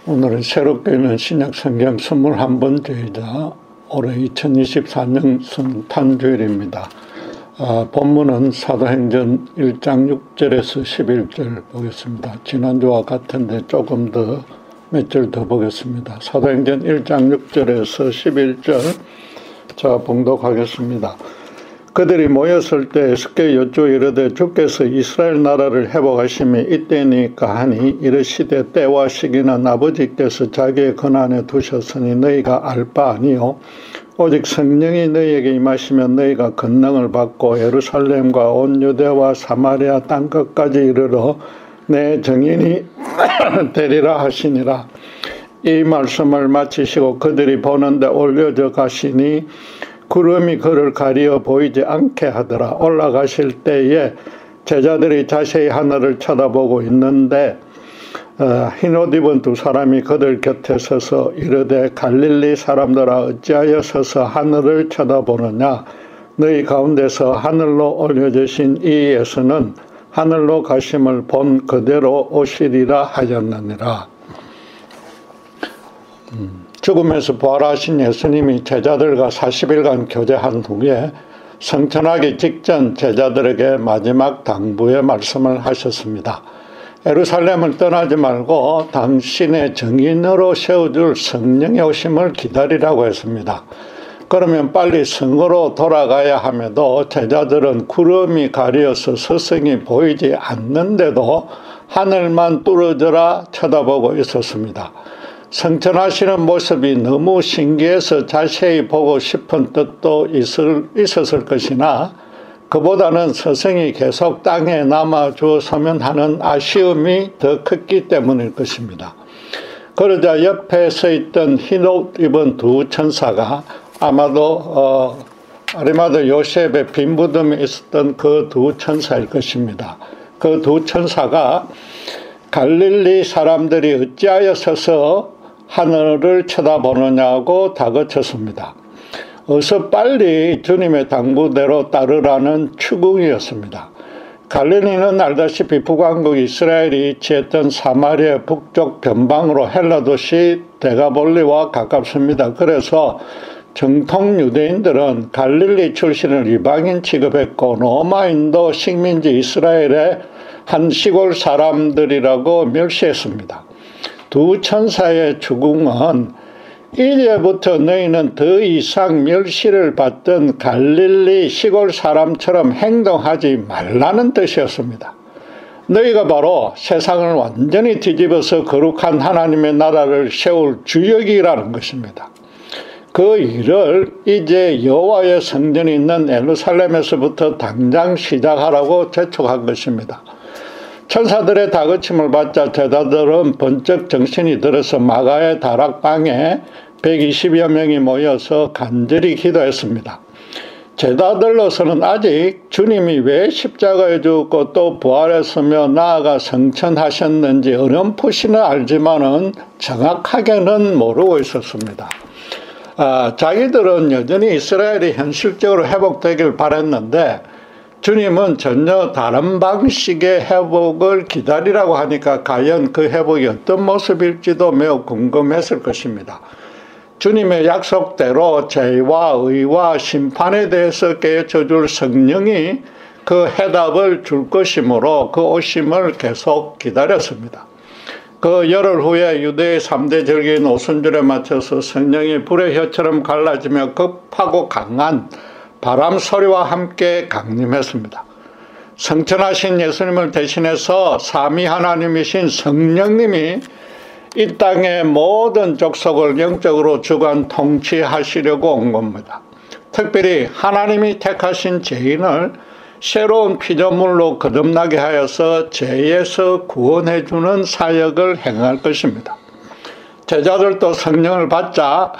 오늘은 새롭게 있는 신약 성경 21번째이자 올해 2024년 성탄주일입니다. 본문은 사도행전 1장 6절에서 11절 보겠습니다. 지난주와 같은데 조금 더 몇 절 더 보겠습니다. 사도행전 1장 6절에서 11절 자 봉독하겠습니다. 그들이 모였을 때 에스겔 여쭈어 이르되 주께서 이스라엘 나라를 회복하심이 이때니까 하니 이르시되 때와 시기는 아버지께서 자기의 권한에 두셨으니 너희가 알 바 아니요 오직 성령이 너희에게 임하시면 너희가 권능을 받고 예루살렘과 온 유대와 사마리아 땅끝까지 이르러 내 증인이 되리라 하시니라. 이 말씀을 마치시고 그들이 보는데 올려져 가시니 구름이 그를 가리어 보이지 않게 하더라. 올라가실 때에 제자들이 자세히 하늘을 쳐다보고 있는데 흰옷 입은 두 사람이 그들 곁에 서서 이르되 갈릴리 사람들아 어찌하여 서서 하늘을 쳐다보느냐. 너희 가운데서 하늘로 올려주신 이 예수는 하늘로 가심을 본 그대로 오시리라 하였느니라. 죽음에서 부활하신 예수님이 제자들과 40일간 교제한 후에 성천하기 직전 제자들에게 마지막 당부의 말씀을 하셨습니다. 예루살렘을 떠나지 말고 당신의 증인으로 세워줄 성령의 오심을 기다리라고 했습니다. 그러면 빨리 성으로 돌아가야 함에도 제자들은 구름이 가려서 서성이 보이지 않는데도 하늘만 뚫어져라 쳐다보고 있었습니다. 성천하시는 모습이 너무 신기해서 자세히 보고 싶은 뜻도 있었을 것이나 그보다는 서성이 계속 땅에 남아 주었으면 하는 아쉬움이 더 컸기 때문일 것입니다. 그러자 옆에 서 있던 흰옷 입은 두 천사가 아마도 아리마다 요셉의 빈부듬이 있었던 그 두 천사일 것입니다. 그 두 천사가 갈릴리 사람들이 어찌하여 서서 하늘을 쳐다보느냐고 다그쳤습니다. 어서 빨리 주님의 당부대로 따르라는 추궁이었습니다. 갈릴리는 알다시피 북왕국 이스라엘이 지했던 사마리아 북쪽 변방으로 헬라 도시 데가볼리와 가깝습니다. 그래서 정통 유대인들은 갈릴리 출신을 이방인 취급했고 로마인도 식민지 이스라엘의 한 시골 사람들이라고 멸시했습니다. 두 천사의 추궁은 이제부터 너희는 더 이상 멸시를 받던 갈릴리 시골 사람처럼 행동하지 말라는 뜻이었습니다. 너희가 바로 세상을 완전히 뒤집어서 거룩한 하나님의 나라를 세울 주역이라는 것입니다. 그 일을 이제 여호와의 성전이 있는 예루살렘에서부터 당장 시작하라고 재촉한 것입니다. 천사들의 다그침을 받자 제자들은 번쩍 정신이 들어서 마가의 다락방에 120여 명이 모여서 간절히 기도했습니다. 제자들로서는 아직 주님이 왜 십자가에 죽고 또 부활했으며 나아가 성천하셨는지 어렴풋이는 알지만은 정확하게는 모르고 있었습니다. 자기들은 여전히 이스라엘이 현실적으로 회복되길 바랬는데 주님은 전혀 다른 방식의 회복을 기다리라고 하니까 과연 그 회복이 어떤 모습일지도 매우 궁금했을 것입니다. 주님의 약속대로 죄와 의와 심판에 대해서 깨우쳐줄 성령이 그 해답을 줄 것이므로 그 오심을 계속 기다렸습니다. 그 열흘 후에 유대의 3대 절기인 오순절에 맞춰서 성령이 불의 혀처럼 갈라지며 급하고 강한 바람 소리와 함께 강림했습니다. 성천하신 예수님을 대신해서 삼위 하나님이신 성령님이 이 땅의 모든 족속을 영적으로 주관 통치하시려고 온 겁니다. 특별히 하나님이 택하신 죄인을 새로운 피조물로 거듭나게 하여서 죄에서 구원해주는 사역을 행할 것입니다. 제자들도 성령을 받자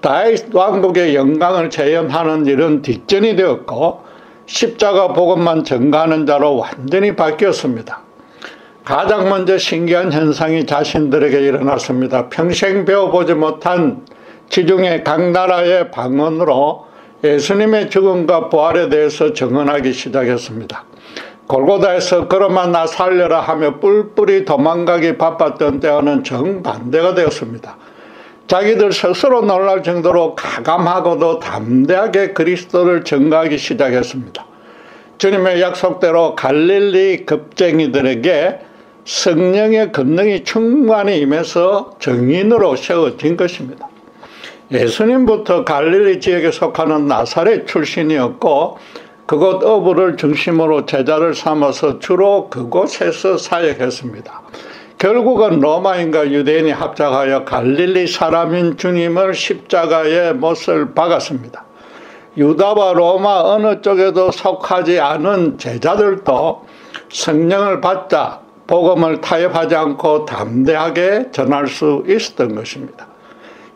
다윗 왕국의 영광을 재현하는 일은 뒷전이 되었고 십자가 복음만 전가하는 자로 완전히 바뀌었습니다. 가장 먼저 신기한 현상이 자신들에게 일어났습니다. 평생 배워보지 못한 지중해 각 나라의 방언으로 예수님의 죽음과 부활에 대해서 증언하기 시작했습니다. 골고다에서 그러면 나 살려라 하며 뿔뿔이 도망가기 바빴던 때와는 정반대가 되었습니다. 자기들 스스로 놀랄 정도로 가감하고도 담대하게 그리스도를 전가하기 시작했습니다. 주님의 약속대로 갈릴리 겁쟁이들에게 성령의 권능이 충만히 임해서 증인으로 세워진 것입니다. 예수님부터 갈릴리 지역에 속하는 나사렛 출신이었고 그곳 어부를 중심으로 제자를 삼아서 주로 그곳에서 사역했습니다. 결국은 로마인과 유대인이 합작하여 갈릴리 사람인 주님을 십자가에 못을 박았습니다. 유다와 로마 어느 쪽에도 속하지 않은 제자들도 성령을 받자 복음을 타협하지 않고 담대하게 전할 수 있었던 것입니다.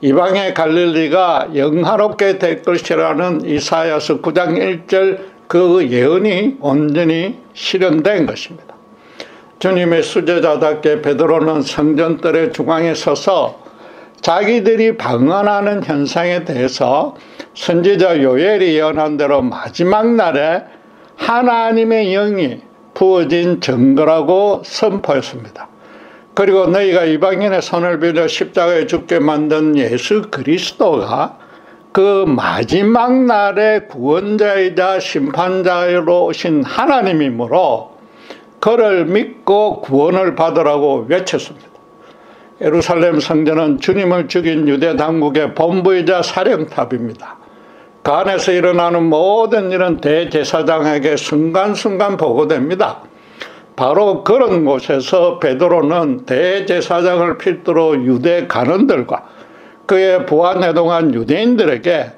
이방의 갈릴리가 영화롭게 될 것이라는 이사야서 9장 1절 그 예언이 온전히 실현된 것입니다. 주님의 수제자답게 베드로는 성전뜰의 중앙에 서서 자기들이 방언하는 현상에 대해서 선지자 요엘이 예언한 대로 마지막 날에 하나님의 영이 부어진 증거라고 선포했습니다. 그리고 너희가 이방인의 손을 빌려 십자가에 죽게 만든 예수 그리스도가 그 마지막 날의 구원자이자 심판자로 오신 하나님이므로 그를 믿고 구원을 받으라고 외쳤습니다. 예루살렘 성전은 주님을 죽인 유대 당국의 본부이자 사령탑입니다. 그 안에서 일어나는 모든 일은 대제사장에게 순간순간 보고됩니다. 바로 그런 곳에서 베드로는 대제사장을 필두로 유대 간원들과 그의 부하내동한 유대인들에게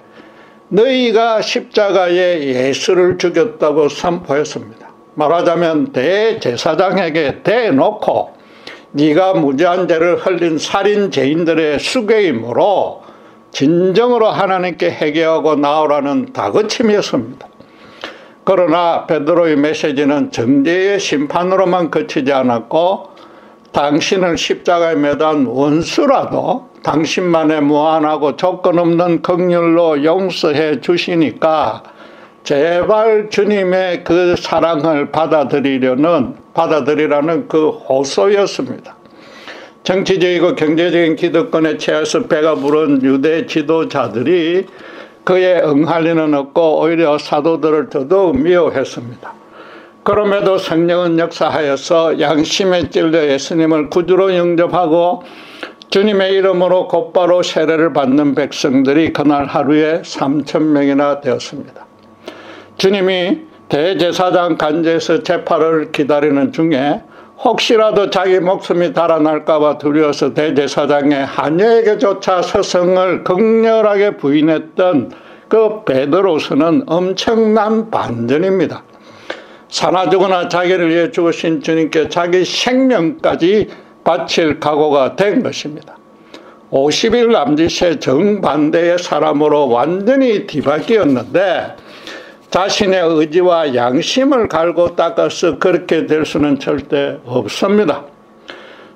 너희가 십자가에 예수를 죽였다고 선포했습니다. 말하자면 대제사장에게 대놓고 네가 무죄한 죄를 흘린 살인죄인들의 수괴이므로 진정으로 하나님께 회개하고 나오라는 다그침이었습니다. 그러나 베드로의 메시지는 정죄의 심판으로만 그치지 않았고 당신을 십자가에 매단 원수라도 당신만의 무한하고 조건 없는 긍휼로 용서해 주시니까 제발 주님의 그 사랑을 받아들이라는 그 호소였습니다. 정치적이고 경제적인 기득권에 취해서 배가 부른 유대 지도자들이 그에 응할 리는 없고 오히려 사도들을 더더욱 미워했습니다. 그럼에도 성령은 역사하여서 양심에 찔려 예수님을 구주로 영접하고 주님의 이름으로 곧바로 세례를 받는 백성들이 그날 하루에 3,000명이나 되었습니다. 주님이 대제사장 관제에서 재판을 기다리는 중에 혹시라도 자기 목숨이 달아날까 봐 두려워서 대제사장의 하녀에게조차 서성을 극렬하게 부인했던 그 베드로서는 엄청난 반전입니다. 사나 죽으나 자기를 위해 죽으신 주님께 자기 생명까지 바칠 각오가 된 것입니다. 50일 남짓의 정반대의 사람으로 완전히 뒤바뀌었는데 자신의 의지와 양심을 갈고 닦아서 그렇게 될 수는 절대 없습니다.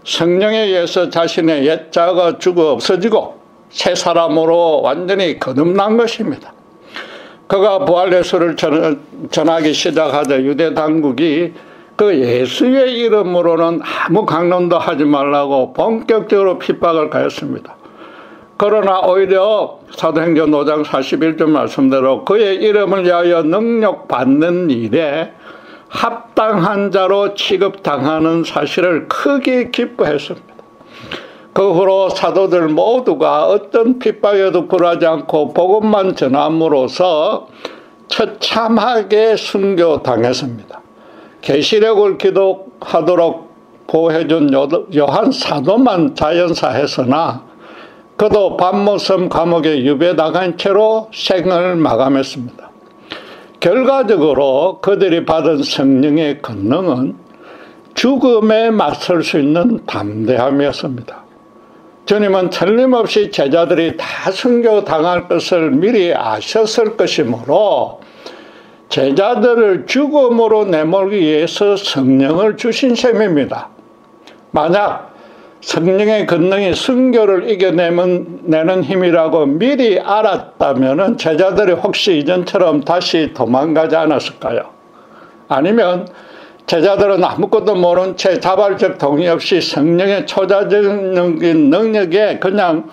성령에 의해서 자신의 옛 자아가 죽어 없어지고 새 사람으로 완전히 거듭난 것입니다. 그가 부활 예수를 전하기 시작하자 유대 당국이 그 예수의 이름으로는 아무 강론도 하지 말라고 본격적으로 핍박을 가했습니다. 그러나 오히려 사도행전 5장 41절 말씀대로 그의 이름을 위하여 능력받는 일에 합당한 자로 취급당하는 사실을 크게 기뻐했습니다. 그 후로 사도들 모두가 어떤 핍박에도 굴하지 않고 복음만 전함으로써 처참하게 순교당했습니다. 계시록을 기록하도록 보호해준 요한 사도만 자연사했으나 그도 밤모섬 감옥에 유배당한 채로 생을 마감했습니다. 결과적으로 그들이 받은 성령의 권능은 죽음에 맞설 수 있는 담대함이었습니다. 주님은 틀림없이 제자들이 다 순교당할 것을 미리 아셨을 것이므로 제자들을 죽음으로 내몰기 위해서 성령을 주신 셈입니다. 만약 성령의 권능이 순교를 이겨내는 힘이라고 미리 알았다면 제자들이 혹시 이전처럼 다시 도망가지 않았을까요? 아니면 제자들은 아무것도 모른 채 자발적 동의 없이 성령의 초자적인 능력에 그냥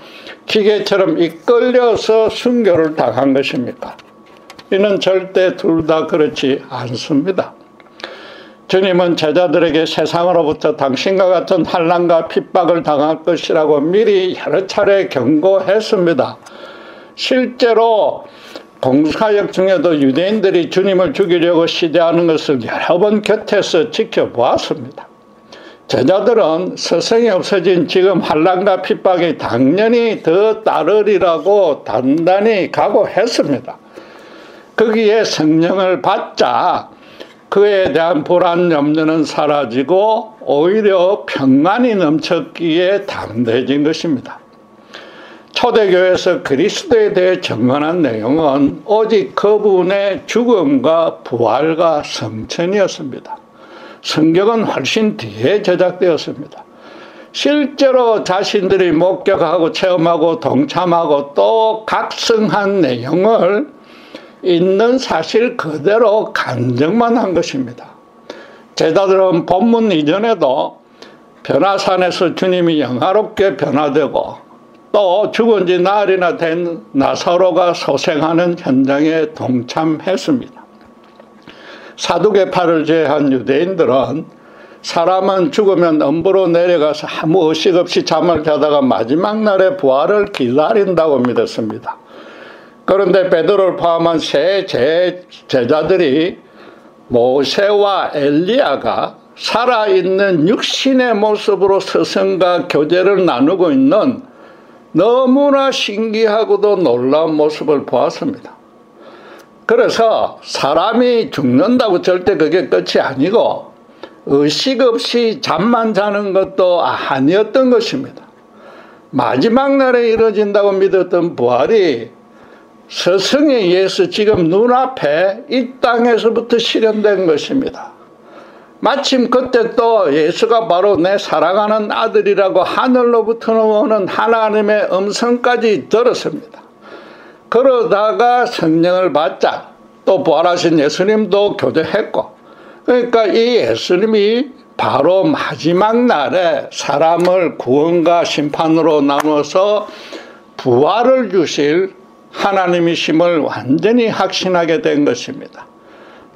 기계처럼 이끌려서 순교를 당한 것입니까? 이는 절대 둘 다 그렇지 않습니다. 주님은 제자들에게 세상으로부터 당신과 같은 환난과 핍박을 당할 것이라고 미리 여러 차례 경고했습니다. 실제로 공사역 중에도 유대인들이 주님을 죽이려고 시도하는 것을 여러 번 곁에서 지켜보았습니다. 제자들은 스승이 없어진 지금 환난과 핍박이 당연히 더 따르리라고 단단히 각오했습니다. 거기에 성령을 받자 그에 대한 불안 염려는 사라지고 오히려 평안이 넘쳤기에 담대해진 것입니다. 초대교회에서 그리스도에 대해 증언한 내용은 오직 그분의 죽음과 부활과 성천이었습니다. 성경은 훨씬 뒤에 제작되었습니다. 실제로 자신들이 목격하고 체험하고 동참하고 또 각성한 내용을 있는 사실 그대로 간증만 한 것입니다. 제자들은 본문 이전에도 변화산에서 주님이 영화롭게 변화되고 또 죽은 지 나흘이나 된 나사로가 소생하는 현장에 동참했습니다. 사두개파를 제외한 유대인들은 사람은 죽으면 음부로 내려가서 아무 의식 없이 잠을 자다가 마지막 날에 부활을 기다린다고 믿었습니다. 그런데 베드로를 포함한 세 제자들이 모세와 엘리야가 살아있는 육신의 모습으로 스승과 교제를 나누고 있는 너무나 신기하고도 놀라운 모습을 보았습니다. 그래서 사람이 죽는다고 절대 그게 끝이 아니고 의식 없이 잠만 자는 것도 아니었던 것입니다. 마지막 날에 이루어진다고 믿었던 부활이 스승에 의해서 지금 눈앞에 이 땅에서부터 실현된 것입니다. 마침 그때 또 예수가 바로 내 사랑하는 아들이라고 하늘로부터 오는 하나님의 음성까지 들었습니다. 그러다가 성령을 받자 또 부활하신 예수님도 교제했고, 그러니까 이 예수님이 바로 마지막 날에 사람을 구원과 심판으로 나눠서 부활을 주실 하나님이심을 완전히 확신하게 된 것입니다.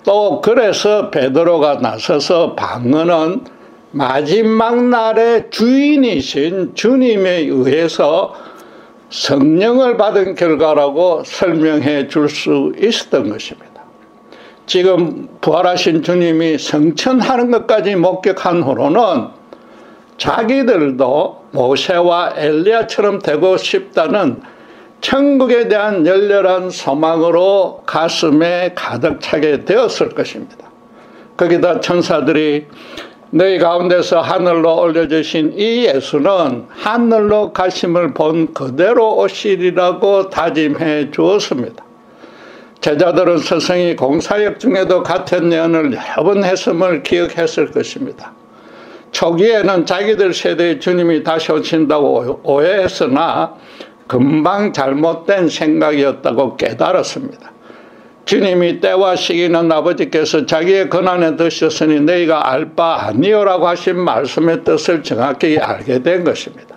또 그래서 베드로가 나서서 방언은 마지막 날의 주인이신 주님에 의해서 성령을 받은 결과라고 설명해 줄 수 있었던 것입니다. 지금 부활하신 주님이 성천하는 것까지 목격한 후로는 자기들도 모세와 엘리야처럼 되고 싶다는 천국에 대한 열렬한 소망으로 가슴에 가득 차게 되었을 것입니다. 거기다 천사들이 너희 가운데서 하늘로 올려주신 이 예수는 하늘로 가심을 본 그대로 오시리라고 다짐해 주었습니다. 제자들은 스승이 공사역 중에도 같은 예언을 여러 번 했음을 기억했을 것입니다. 초기에는 자기들 세대의 주님이 다시 오신다고 오해했으나 금방 잘못된 생각이었다고 깨달았습니다. 주님이 때와 시기는 아버지께서 자기의 권한에 드셨으니 너희가 알 바 아니오라고 하신 말씀의 뜻을 정확히 알게 된 것입니다.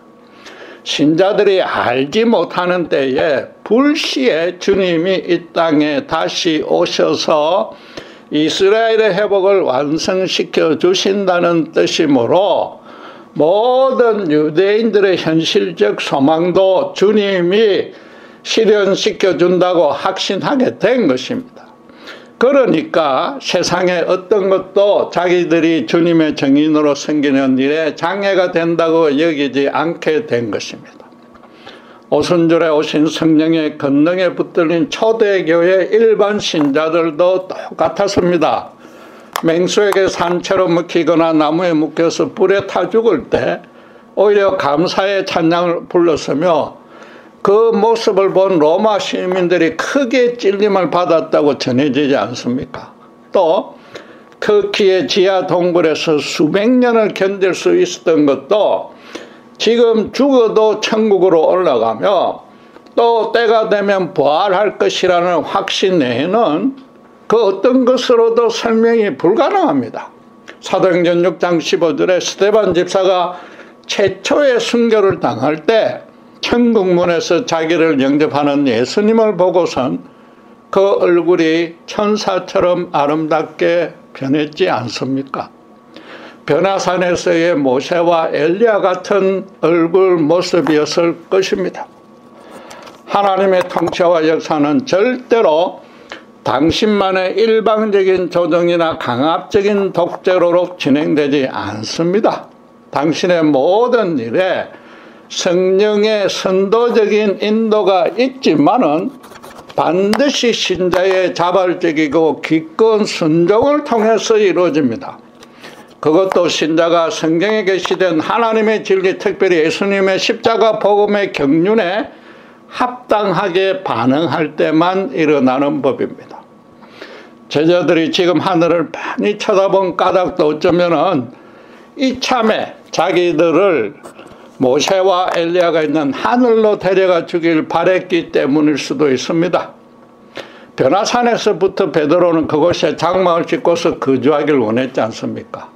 신자들이 알지 못하는 때에 불시에 주님이 이 땅에 다시 오셔서 이스라엘의 회복을 완성시켜 주신다는 뜻이므로 모든 유대인들의 현실적 소망도 주님이 실현시켜 준다고 확신하게 된 것입니다. 그러니까 세상의 어떤 것도 자기들이 주님의 증인으로 섬기는 일에 장애가 된다고 여기지 않게 된 것입니다. 오순절에 오신 성령의 권능에 붙들린 초대교회 일반 신자들도 똑같았습니다. 맹수에게 산채로 묶이거나 나무에 묶여서 불에 타 죽을 때 오히려 감사의 찬양을 불렀으며 그 모습을 본 로마 시민들이 크게 찔림을 받았다고 전해지지 않습니까? 또 터키의 지하 동굴에서 수백 년을 견딜 수 있었던 것도 지금 죽어도 천국으로 올라가며 또 때가 되면 부활할 것이라는 확신 외에는 그 어떤 것으로도 설명이 불가능합니다. 사도행전 6장 15절에 스데반 집사가 최초의 순교를 당할 때 천국문에서 자기를 영접하는 예수님을 보고선 그 얼굴이 천사처럼 아름답게 변했지 않습니까? 변화산에서의 모세와 엘리야 같은 얼굴 모습이었을 것입니다. 하나님의 통치와 역사는 절대로 당신만의 일방적인 조정이나 강압적인 독재로 진행되지 않습니다. 당신의 모든 일에 성령의 선도적인 인도가 있지만은 반드시 신자의 자발적이고 기꺼운 순종을 통해서 이루어집니다. 그것도 신자가 성경에 계시된 하나님의 진리, 특별히 예수님의 십자가 복음의 경륜에 합당하게 반응할 때만 일어나는 법입니다. 제자들이 지금 하늘을 많이 쳐다본 까닭도 어쩌면은 이참에 자기들을 모세와 엘리야가 있는 하늘로 데려가 주길 바랬기 때문일 수도 있습니다. 변화산에서부터 베드로는 그곳에 장막을 짓고서 거주하길 원했지 않습니까?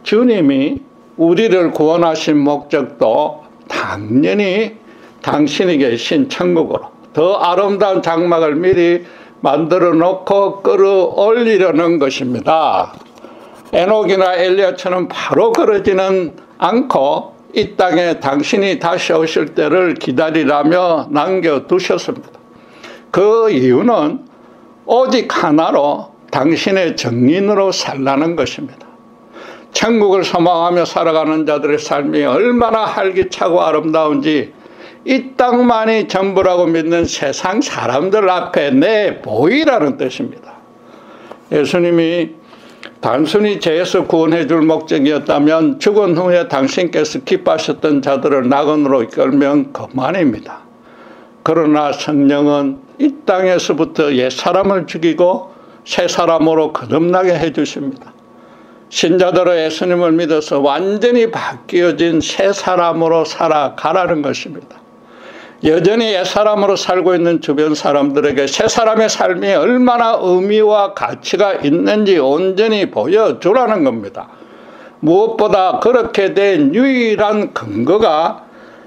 주님이 우리를 구원하신 목적도 당연히 당신이 계신 천국으로 더 아름다운 장막을 미리 만들어 놓고 끌어올리려는 것입니다. 에녹이나 엘리야처럼 바로 그러지는 않고 이 땅에 당신이 다시 오실 때를 기다리라며 남겨두셨습니다. 그 이유는 오직 하나로 당신의 정인으로 살라는 것입니다. 천국을 소망하며 살아가는 자들의 삶이 얼마나 활기차고 아름다운지 이 땅만이 전부라고 믿는 세상 사람들 앞에 내보이라는 뜻입니다. 예수님이 단순히 죄에서 구원해 줄 목적이었다면 죽은 후에 당신께서 기뻐하셨던 자들을 낙원으로 이끌면 그만입니다. 그러나 성령은 이 땅에서부터 옛사람을 죽이고 새 사람으로 거듭나게 해주십니다. 신자들은 예수님을 믿어서 완전히 바뀌어진 새 사람으로 살아가라는 것입니다. 여전히 옛사람으로 살고 있는 주변 사람들에게 새 사람의 삶이 얼마나 의미와 가치가 있는지 온전히 보여주라는 겁니다. 무엇보다 그렇게 된 유일한 근거가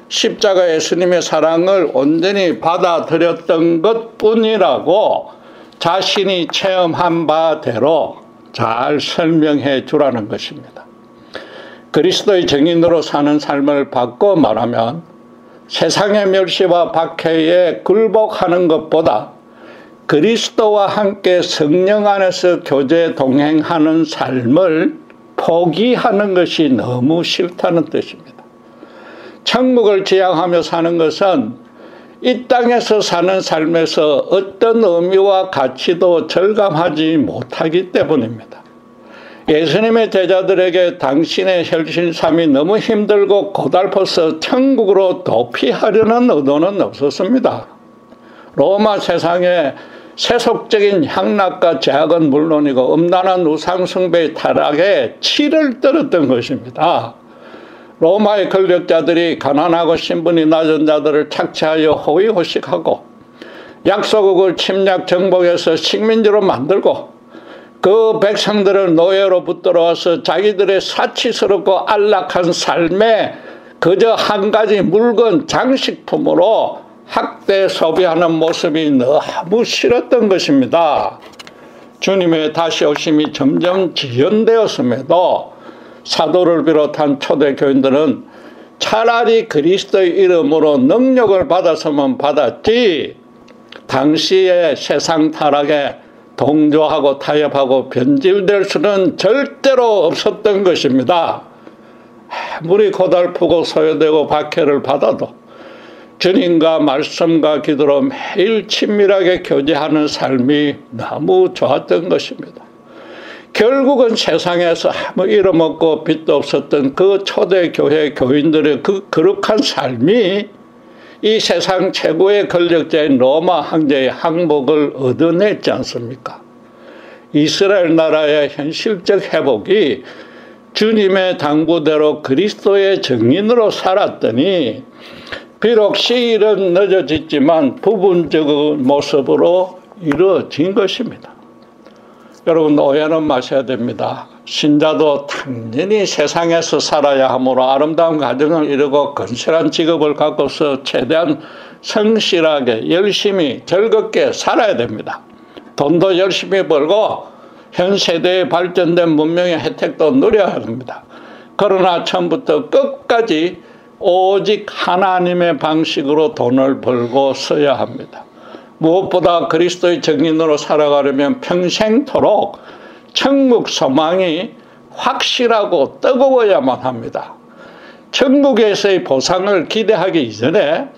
십자가 예수님의 사랑을 온전히 받아들였던 것뿐이라고 자신이 체험한 바대로 잘 설명해 주라는 것입니다. 그리스도의 증인으로 사는 삶을 바꿔 말하면 세상의 멸시와 박해에 굴복하는 것보다 그리스도와 함께 성령 안에서 교제 동행하는 삶을 포기하는 것이 너무 싫다는 뜻입니다. 천국을 지향하며 사는 것은 이 땅에서 사는 삶에서 어떤 의미와 가치도 절감하지 못하기 때문입니다. 예수님의 제자들에게 당신의 혈신삼이 너무 힘들고 고달퍼서 천국으로 도피하려는 의도는 없었습니다. 로마 세상의 세속적인 향락과 제약은 물론이고 음란한 우상숭배의 타락에 치를 떨었던 것입니다. 로마의 권력자들이 가난하고 신분이 낮은 자들을 착취하여 호의호식하고 약소국을 침략 정복해서 식민지로 만들고 그 백성들을 노예로 붙들어와서 자기들의 사치스럽고 안락한 삶에 그저 한 가지 물건 장식품으로 학대 소비하는 모습이 너무 싫었던 것입니다. 주님의 다시 오심이 점점 지연되었음에도 사도를 비롯한 초대 교인들은 차라리 그리스도의 이름으로 능력을 받았으면 받았지 당시의 세상 타락에 동조하고 타협하고 변질될 수는 절대로 없었던 것입니다. 아무리 고달프고 소요되고 박해를 받아도 주님과 말씀과 기도로 매일 친밀하게 교제하는 삶이 너무 좋았던 것입니다. 결국은 세상에서 아무 이름 없고 빛도 없었던 그 초대교회 교인들의 그 거룩한 삶이 이 세상 최고의 권력자인 로마 황제의 항복을 얻어냈지 않습니까? 이스라엘 나라의 현실적 회복이 주님의 당부대로 그리스도의 증인으로 살았더니 비록 시일은 늦어졌지만 부분적인 모습으로 이루어진 것입니다. 여러분 오해는 마셔야 됩니다. 신자도 당연히 세상에서 살아야 하므로 아름다운 가정을 이루고 건실한 직업을 갖고서 최대한 성실하게 열심히 즐겁게 살아야 됩니다. 돈도 열심히 벌고 현 세대의 발전된 문명의 혜택도 누려야 합니다. 그러나 처음부터 끝까지 오직 하나님의 방식으로 돈을 벌고 써야 합니다. 무엇보다 그리스도의 증인으로 살아가려면 평생토록 천국 소망이 확실하고 뜨거워야만 합니다. 천국에서의 보상을 기대하기 이전에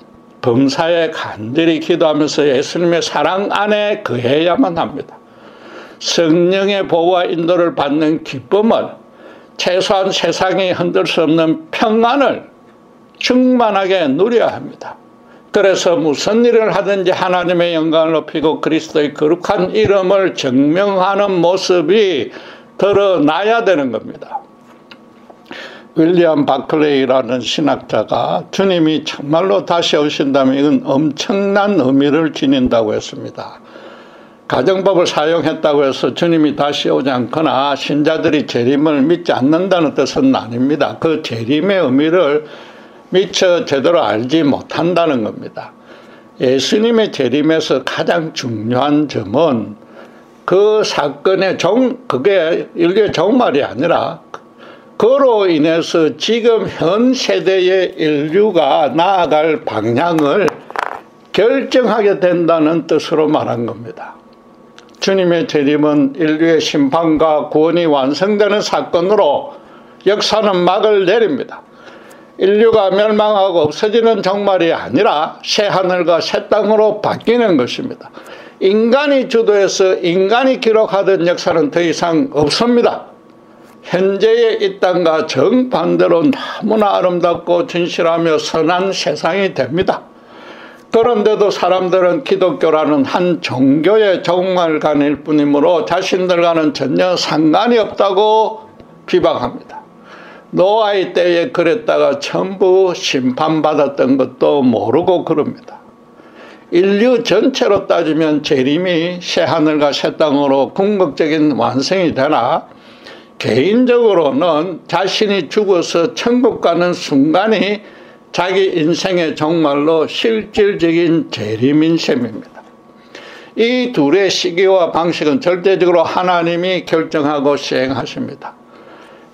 범사에 간절히 기도하면서 예수님의 사랑 안에 거해야만 합니다. 성령의 보호와 인도를 받는 기쁨을, 최소한 세상이 흔들 수 없는 평안을 충만하게 누려야 합니다. 그래서 무슨 일을 하든지 하나님의 영광을 높이고 그리스도의 거룩한 이름을 증명하는 모습이 드러나야 되는 겁니다. 윌리엄 바클레이라는 신학자가 주님이 정말로 다시 오신다면 이건 엄청난 의미를 지닌다고 했습니다. 가정법을 사용했다고 해서 주님이 다시 오지 않거나 신자들이 재림을 믿지 않는다는 뜻은 아닙니다. 그 재림의 의미를 미처 제대로 알지 못한다는 겁니다. 예수님의 재림에서 가장 중요한 점은 그 사건의 그게 인류의 종말이 아니라 그로 인해서 지금 현 세대의 인류가 나아갈 방향을 결정하게 된다는 뜻으로 말한 겁니다. 주님의 재림은 인류의 심판과 구원이 완성되는 사건으로 역사는 막을 내립니다. 인류가 멸망하고 없어지는 종말이 아니라 새 하늘과 새 땅으로 바뀌는 것입니다. 인간이 주도해서 인간이 기록하던 역사는 더 이상 없습니다. 현재의 이 땅과 정반대로 너무나 아름답고 진실하며 선한 세상이 됩니다. 그런데도 사람들은 기독교라는 한 종교의 종말관일 뿐이므로 자신들과는 전혀 상관이 없다고 비방합니다. 노아의 때에 그랬다가 전부 심판받았던 것도 모르고 그럽니다. 인류 전체로 따지면 재림이 새하늘과 새 땅으로 궁극적인 완성이 되나 개인적으로는 자신이 죽어서 천국 가는 순간이 자기 인생의 종말로 실질적인 재림인 셈입니다. 이 둘의 시기와 방식은 절대적으로 하나님이 결정하고 시행하십니다.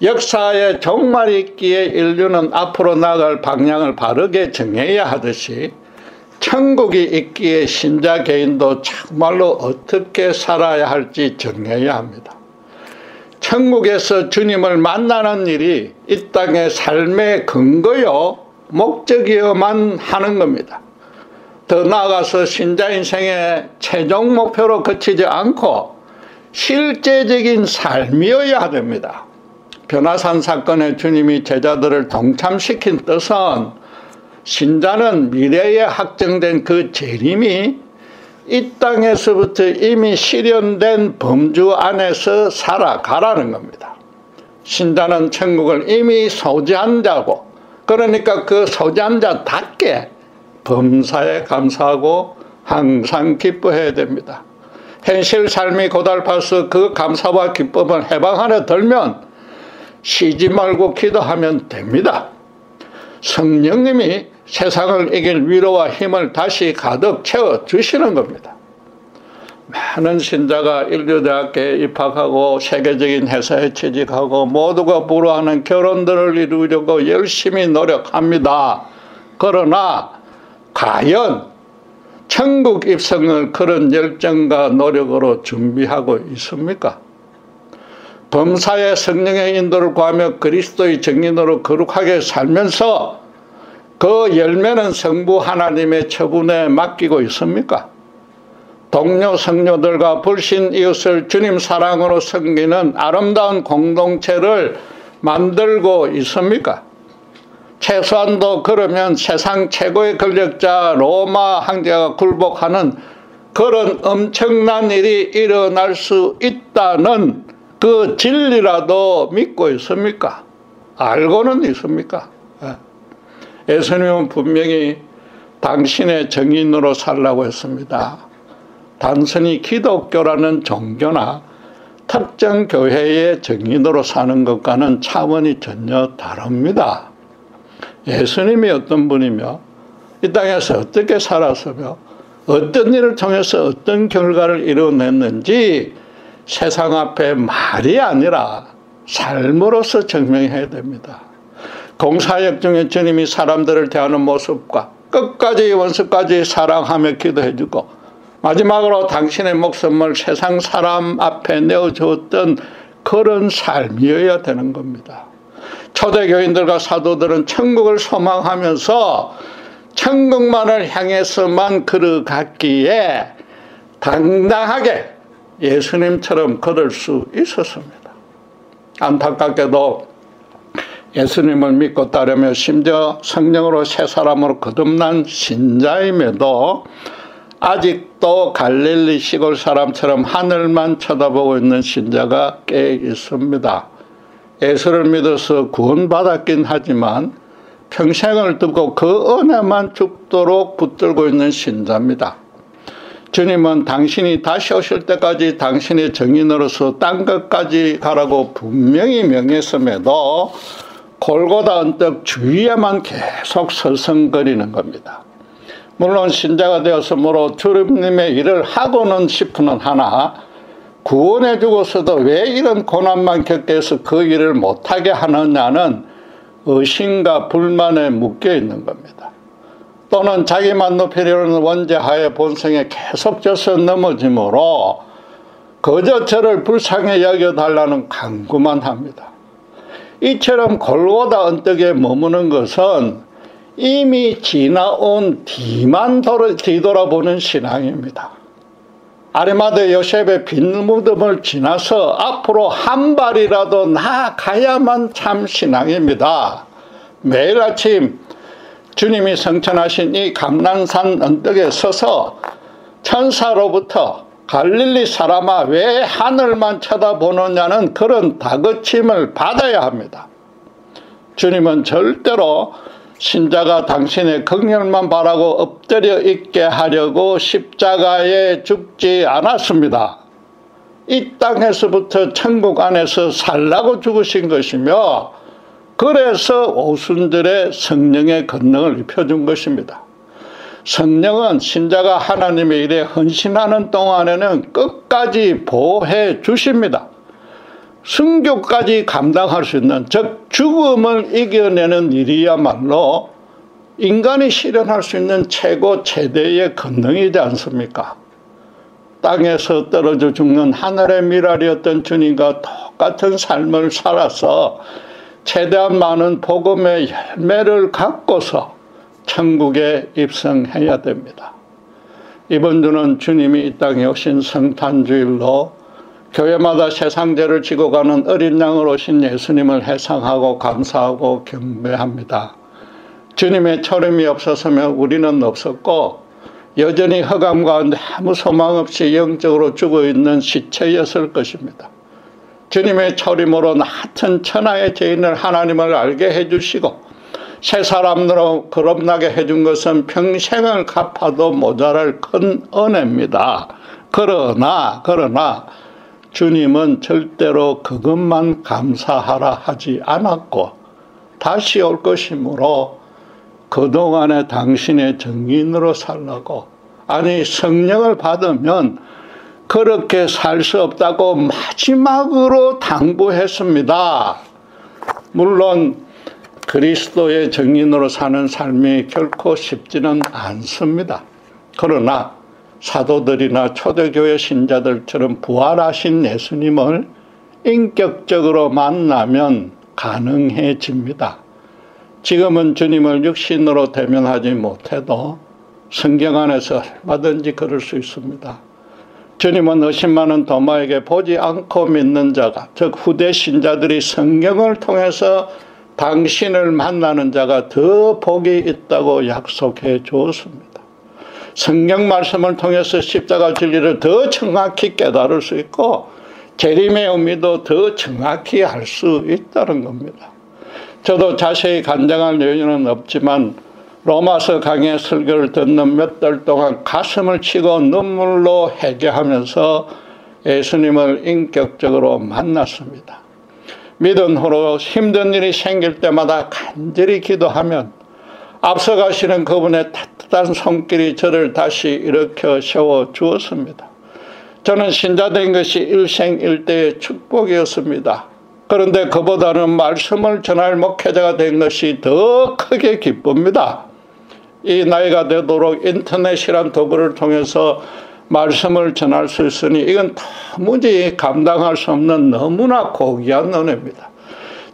역사의 종말이 있기에 인류는 앞으로 나아갈 방향을 바르게 정해야 하듯이 천국이 있기에 신자 개인도 정말로 어떻게 살아야 할지 정해야 합니다. 천국에서 주님을 만나는 일이 이 땅의 삶의 근거요 목적이어만 하는 겁니다. 더 나아가서 신자 인생의 최종 목표로 그치지 않고 실제적인 삶이어야 됩니다. 변화산 사건에 주님이 제자들을 동참시킨 뜻은 신자는 미래에 확정된 그 재림이 이 땅에서부터 이미 실현된 범주 안에서 살아가라는 겁니다. 신자는 천국을 이미 소지한 자고, 그러니까 그 소지한 자답게 범사에 감사하고 항상 기뻐해야 됩니다. 현실 삶이 고달파서 그 감사와 기쁨을 해방 안에 들면 쉬지 말고 기도하면 됩니다. 성령님이 세상을 이길 위로와 힘을 다시 가득 채워주시는 겁니다. 많은 신자가 인류대학교에 입학하고 세계적인 회사에 취직하고 모두가 부러워하는 결혼들을 이루려고 열심히 노력합니다. 그러나 과연 천국 입성을 그런 열정과 노력으로 준비하고 있습니까? 범사의 성령의 인도를 구하며 그리스도의 증인으로 거룩하게 살면서 그 열매는 성부 하나님의 처분에 맡기고 있습니까? 동료 성녀들과 불신 이웃을 주님 사랑으로 섬기는 아름다운 공동체를 만들고 있습니까? 최소한도 그러면 세상 최고의 권력자 로마 황제가 굴복하는 그런 엄청난 일이 일어날 수 있다는 그 진리라도 믿고 있습니까? 알고는 있습니까? 예수님은 분명히 당신의 정인으로 살라고 했습니다. 단순히 기독교라는 종교나 특정 교회의 정인으로 사는 것과는 차원이 전혀 다릅니다. 예수님이 어떤 분이며 이 땅에서 어떻게 살았으며 어떤 일을 통해서 어떤 결과를 이뤄냈는지 세상 앞에 말이 아니라 삶으로서 증명해야 됩니다. 공사역 중에 주님이 사람들을 대하는 모습과 끝까지 원수까지 사랑하며 기도해주고 마지막으로 당신의 목숨을 세상 사람 앞에 내어주었던 그런 삶이어야 되는 겁니다. 초대교인들과 사도들은 천국을 소망하면서 천국만을 향해서만 걸어갔기에 당당하게 예수님처럼 걸을 수 있었습니다. 안타깝게도 예수님을 믿고 따르며 심지어 성령으로 새 사람으로 거듭난 신자임에도 아직도 갈릴리 시골 사람처럼 하늘만 쳐다보고 있는 신자가 꽤 있습니다. 예수를 믿어서 구원받았긴 하지만 평생을 두고 그 은혜만 죽도록 붙들고 있는 신자입니다. 주님은 당신이 다시 오실 때까지 당신의 정인으로서 딴 것까지 가라고 분명히 명했음에도 골고다 언덕 주위에만 계속 서성거리는 겁니다. 물론 신자가 되었으므로 주님의 일을 하고는 싶으는 하나 구원해 주고서도 왜 이런 고난만 겪게 해서 그 일을 못하게 하느냐는 의심과 불만에 묶여 있는 겁니다. 또는 자기만 높이려는 원죄하의 본성에 계속 져서 넘어지므로 그저 저를 불쌍히 여겨달라는 간구만 합니다. 이처럼 골고다 언덕에 머무는 것은 이미 지나온 뒤만 뒤돌아보는 신앙입니다. 아리마대 요셉의 빈 무덤을 지나서 앞으로 한 발이라도 나아가야만 참 신앙입니다. 매일 아침 주님이 성천하신 이 감난산 언덕에 서서 천사로부터 갈릴리 사람아 왜 하늘만 쳐다보느냐는 그런 다그침을 받아야 합니다. 주님은 절대로 신자가 당신의 긍휼만 바라고 엎드려 있게 하려고 십자가에 죽지 않았습니다. 이 땅에서부터 천국 안에서 살라고 죽으신 것이며 그래서 오순절에 성령의 권능을 입혀준 것입니다. 성령은 신자가 하나님의 일에 헌신하는 동안에는 끝까지 보호해 주십니다. 순교까지 감당할 수 있는, 즉 죽음을 이겨내는 일이야말로 인간이 실현할 수 있는 최고 최대의 권능이지 않습니까? 땅에서 떨어져 죽는 하늘의 미랄이었던 주님과 똑같은 삶을 살아서 최대한 많은 복음의 열매를 갖고서 천국에 입성해야 됩니다. 이번 주는 주님이 이 땅에 오신 성탄주일로 교회마다 세상죄를 지고 가는 어린 양으로 오신 예수님을 회상하고 감사하고 경배합니다. 주님의 초림이 없었으면 우리는 없었고 여전히 흑암 가운데 아무 소망 없이 영적으로 죽어있는 시체였을 것입니다. 주님의 초림으로 나 같은 천하의 죄인을 하나님을 알게 해주시고 새 사람으로 거듭나게 해준 것은 평생을 갚아도 모자랄 큰 은혜입니다. 그러나 주님은 절대로 그것만 감사하라 하지 않았고 다시 올 것이므로 그동안에 당신의 정인으로 살라고, 아니 성령을 받으면 그렇게 살 수 없다고 마지막으로 당부했습니다. 물론 그리스도의 정인으로 사는 삶이 결코 쉽지는 않습니다. 그러나 사도들이나 초대교회 신자들처럼 부활하신 예수님을 인격적으로 만나면 가능해집니다. 지금은 주님을 육신으로 대면하지 못해도 성경 안에서 얼마든지 그럴 수 있습니다. 주님은 의심 많은 도마에게 보지 않고 믿는 자가, 즉 후대 신자들이 성경을 통해서 당신을 만나는 자가 더 복이 있다고 약속해 주었습니다. 성경 말씀을 통해서 십자가 진리를 더 정확히 깨달을 수 있고 재림의 의미도 더 정확히 알 수 있다는 겁니다. 저도 자세히 간증할 여유는 없지만 로마서 강의 설교를 듣는 몇 달 동안 가슴을 치고 눈물로 회개하면서 예수님을 인격적으로 만났습니다. 믿은 후로 힘든 일이 생길 때마다 간절히 기도하면 앞서가시는 그분의 따뜻한 손길이 저를 다시 일으켜 세워주었습니다. 저는 신자된 것이 일생일대의 축복이었습니다. 그런데 그보다는 말씀을 전할 목회자가 된 것이 더 크게 기쁩니다. 이 나이가 되도록 인터넷이란 도구를 통해서 말씀을 전할 수 있으니 이건 도무지 감당할 수 없는 너무나 고귀한 은혜입니다.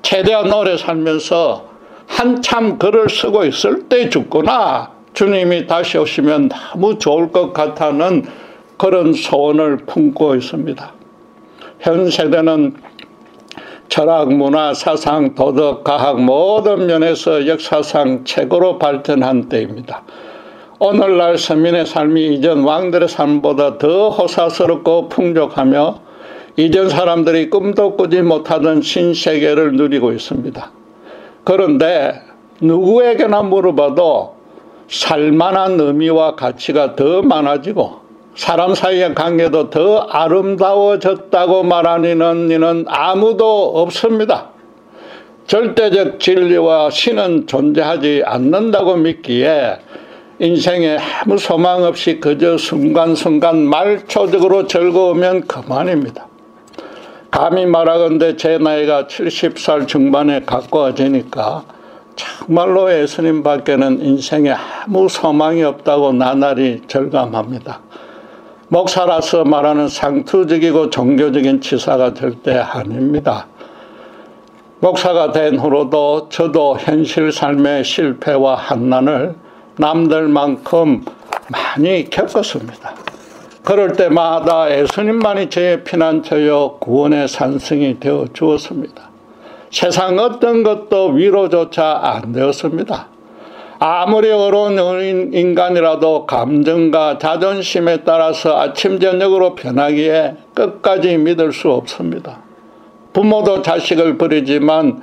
최대한 오래 살면서 한참 글을 쓰고 있을 때 죽거나 주님이 다시 오시면 너무 좋을 것 같다는 그런 소원을 품고 있습니다. 현 세대는 철학, 문화, 사상, 도덕, 과학 모든 면에서 역사상 최고로 발전한 때입니다. 오늘날 서민의 삶이 이전 왕들의 삶보다 더 호사스럽고 풍족하며 이전 사람들이 꿈도 꾸지 못하던 신세계를 누리고 있습니다. 그런데 누구에게나 물어봐도 살만한 의미와 가치가 더 많아지고 사람 사이의 관계도 더 아름다워졌다고 말하는 이는 아무도 없습니다. 절대적 진리와 신은 존재하지 않는다고 믿기에 인생에 아무 소망 없이 그저 순간순간 말초적으로 즐거우면 그만입니다. 감히 말하건대 제 나이가 70살 중반에 가까워지니까 정말로 예수님 밖에는 인생에 아무 소망이 없다고 나날이 절감합니다. 목사라서 말하는 상투적이고 종교적인 치사가 절대 아닙니다. 목사가 된 후로도 저도 현실 삶의 실패와 한난을 남들만큼 많이 겪었습니다. 그럴 때마다 예수님만이 저의 피난처요 구원의 산성이 되어 주었습니다. 세상 어떤 것도 위로조차 안 되었습니다. 아무리 어려운 인간이라도 감정과 자존심에 따라서 아침 저녁으로 변하기에 끝까지 믿을 수 없습니다. 부모도 자식을 버리지만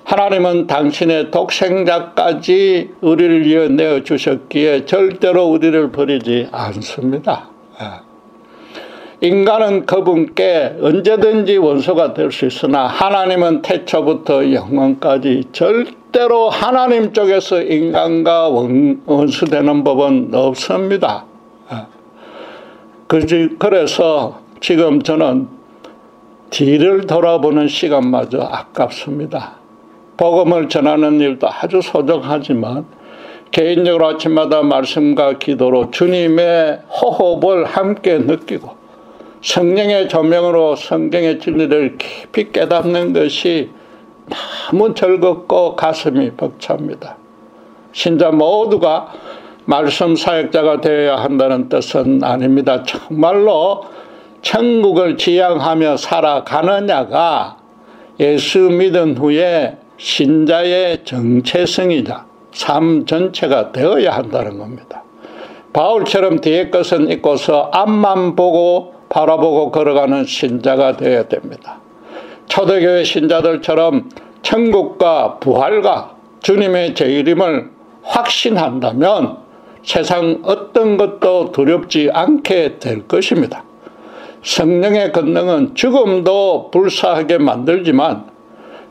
하나님은 당신의 독생자까지 우리를 위해 내어주셨기에 절대로 우리를 버리지 않습니다. 인간은 그분께 언제든지 원수가 될 수 있으나 하나님은 태초부터 영원까지 절대로 하나님 쪽에서 인간과 원수되는 법은 없습니다. 그래서 지금 저는 뒤를 돌아보는 시간마저 아깝습니다. 복음을 전하는 일도 아주 소중하지만 개인적으로 아침마다 말씀과 기도로 주님의 호흡을 함께 느끼고 성령의 조명으로 성경의 진리를 깊이 깨닫는 것이 너무 즐겁고 가슴이 벅찹니다. 신자 모두가 말씀 사역자가 되어야 한다는 뜻은 아닙니다. 정말로 천국을 지향하며 살아가느냐가 예수 믿은 후에 신자의 정체성이자 삶 전체가 되어야 한다는 겁니다. 바울처럼 뒤에 것은 잊고서 앞만 보고 바라보고 걸어가는 신자가 되어야 됩니다. 초대교회 신자들처럼 천국과 부활과 주님의 재림을 확신한다면 세상 어떤 것도 두렵지 않게 될 것입니다. 성령의 권능은 죽음도 불사하게 만들지만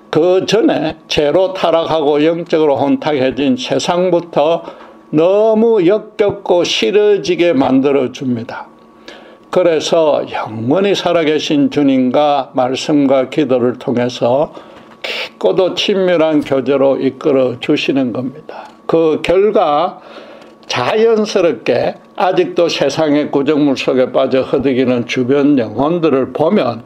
그 전에 죄로 타락하고 영적으로 혼탁해진 세상부터 너무 역겹고 싫어지게 만들어줍니다. 그래서 영원히 살아계신 주님과 말씀과 기도를 통해서 깊고도 친밀한 교제로 이끌어 주시는 겁니다. 그 결과 자연스럽게 아직도 세상의 구정물 속에 빠져 허덕이는 주변 영혼들을 보면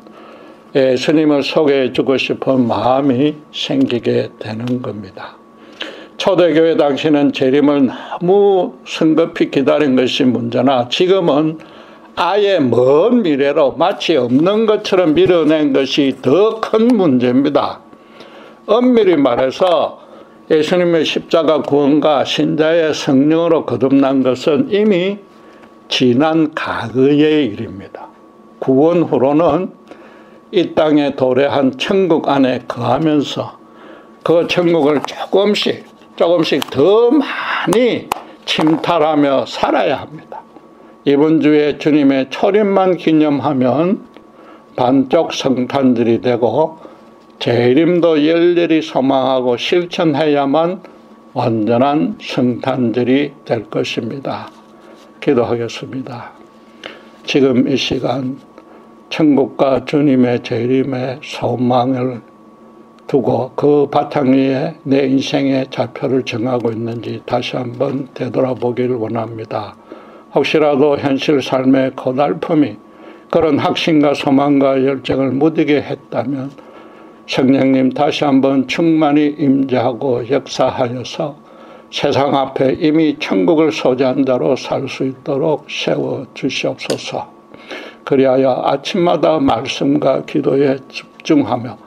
예수님을 소개해 주고 싶은 마음이 생기게 되는 겁니다. 초대교회 당시는 재림을 너무 성급히 기다린 것이 문제나 지금은 아예 먼 미래로 마치 없는 것처럼 밀어낸 것이 더 큰 문제입니다. 엄밀히 말해서 예수님의 십자가 구원과 신자의 성령으로 거듭난 것은 이미 지난 과거의 일입니다. 구원 후로는 이 땅에 도래한 천국 안에 거하면서 그 천국을 조금씩 더 많이 침탈하며 살아야 합니다. 이번 주에 주님의 초림만 기념하면 반쪽 성탄절이 되고 재림도 열렬히 소망하고 실천해야만 완전한 성탄절이 될 것입니다. 기도하겠습니다. 지금 이 시간 천국과 주님의 재림의 소망을 두고 그 바탕 위에 내 인생의 좌표를 정하고 있는지 다시 한번 되돌아보기를 원합니다. 혹시라도 현실 삶의 고달픔이 그런 확신과 소망과 열정을 무디게 했다면 성령님 다시 한번 충만히 임재하고 역사하여서 세상 앞에 이미 천국을 소재한 자로 살 수 있도록 세워주시옵소서. 그리하여 아침마다 말씀과 기도에 집중하며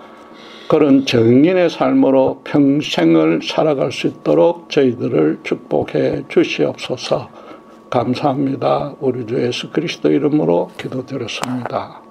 그런 정인의 삶으로 평생을 살아갈 수 있도록 저희들을 축복해 주시옵소서. 감사합니다. 우리 주 예수 그리스도 이름으로 기도드렸습니다.